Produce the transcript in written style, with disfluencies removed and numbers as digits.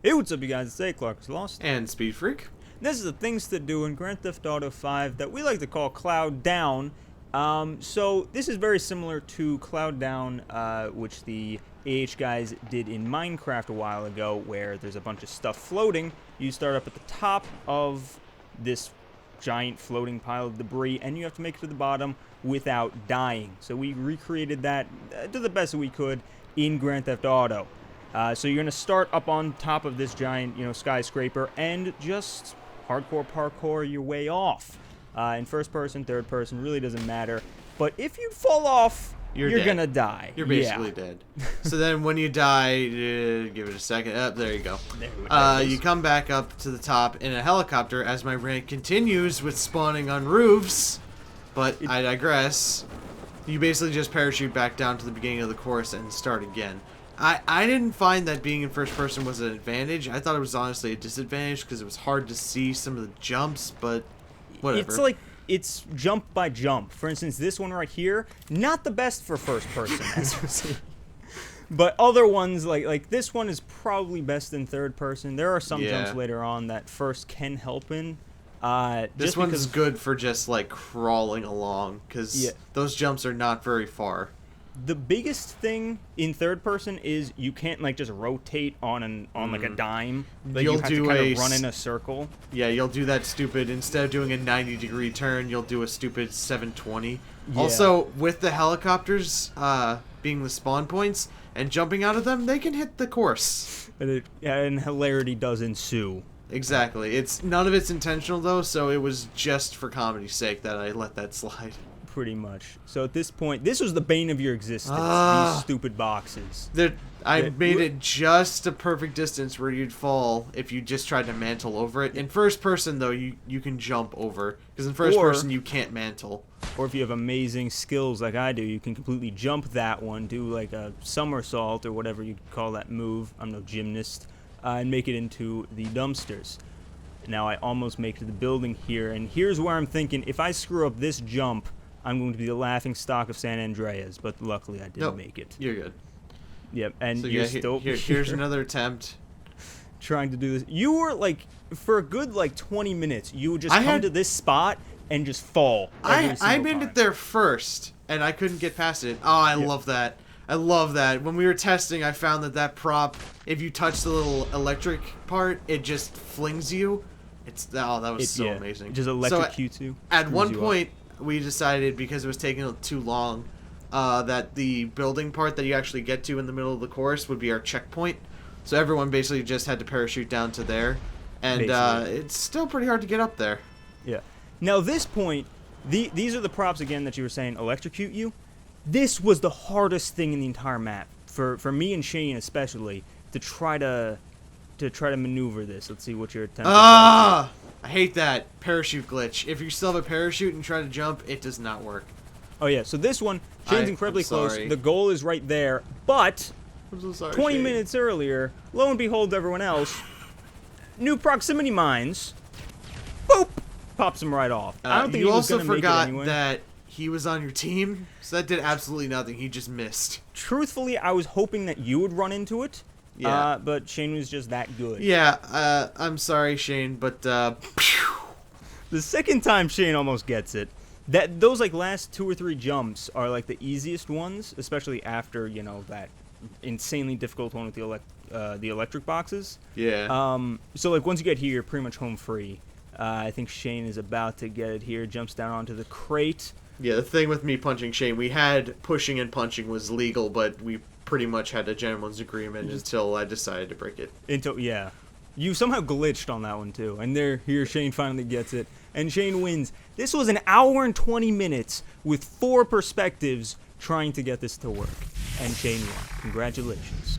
Hey, what's up, you guys? It's aclarkislost. And Speed Freak. This is the things to do in Grand Theft Auto 5 that we like to call Cloud Down. So this is very similar to Cloud Down, which the AH guys did in Minecraft a while ago, where there's a bunch of stuff floating. You start up at the top of this giant floating pile of debris, and you have to make it to the bottom without dying. So we recreated that to the best we could in Grand Theft Auto. So you're going to start up on top of this giant, skyscraper and just hardcore parkour your way off. In first person, third person, really doesn't matter. But if you fall off, you're going to die. You're basically dead. So then when you die, give it a second. There you go. You come back up to the top in a helicopter as my rant continues with spawning on roofs. But I digress. You basically just parachute back down to the beginning of the course and start again. I didn't find that being in first person was an advantage. I thought it was honestly a disadvantage because it was hard to see some of the jumps, but whatever. It's jump by jump. For instance, this one right here, not the best for first person, as you see. But other ones, like this one is probably best in third person. There are some jumps later on that first can help in. This one's good for just like crawling along because those jumps are not very far. The biggest thing in third person is you can't just rotate on like a dime. You have to kind of run in a circle. Yeah, you'll do that stupid, instead of doing a 90-degree turn, you'll do a stupid 720. Yeah. Also, with the helicopters being the spawn points and jumping out of them, they can hit the course. And hilarity does ensue. Exactly. None of it's intentional though, so it was just for comedy's sake that I let that slide. Pretty much. So at this point, this was the bane of your existence, these stupid boxes. I made it just a perfect distance where you'd fall if you just tried to mantle over it. In first person, though, you can jump over, because in first person, you can't mantle. Or if you have amazing skills like I do, you can completely jump that one, do like a somersault or whatever you call that move. I'm no gymnast. And make it into the dumpsters. Now, I almost make it to the building here, and here's where I'm thinking, if I screw up this jump, I'm going to be the laughing stock of San Andreas, but luckily I didn't make it. You're good. Yep, and so you're still here's another attempt. Trying to do this. You were for a good 20 minutes, you would just come to this spot and just fall. I made it there first, and I couldn't get past it. Oh, I love that. I love that. When we were testing, I found that prop, if you touch the little electric part, it just flings you. That was so amazing. Just electrocutes you. At one point, we decided, because it was taking too long, that the building part that you actually get to in the middle of the course would be our checkpoint. So everyone basically just had to parachute down to there. And it's still pretty hard to get up there. Yeah. Now, this point, these are the props, again, that you were saying electrocute you. This was the hardest thing in the entire map, for me and Shane especially, to try to maneuver this. Let's see what your attempt is. I hate that parachute glitch. If you still have a parachute and try to jump, it does not work. Oh yeah, so this one, Shane's incredibly close. The goal is right there, but I'm so sorry, 20 Shane. minutes earlier, lo and behold, everyone else, new proximity mines, boop, pops him right off. I don't think you he was also gonna make it anyway. forgot that he was on your team, so that did absolutely nothing. He just missed. Truthfully, I was hoping that you would run into it. Yeah. But Shane was just that good. Yeah, I'm sorry, Shane, but the second time Shane almost gets it. Those last 2 or 3 jumps are the easiest ones, especially after that insanely difficult one with the electric boxes. Yeah. So once you get here, you're pretty much home free. I think Shane is about to get it here. Jumps down onto the crate. Yeah, the thing with me punching Shane, we had pushing and punching was legal, but we pretty much had a gentleman's agreement until I decided to break it. You somehow glitched on that one too, and here Shane finally gets it, and Shane wins. This was an hour and 20 minutes with 4 perspectives trying to get this to work, and Shane won. Congratulations.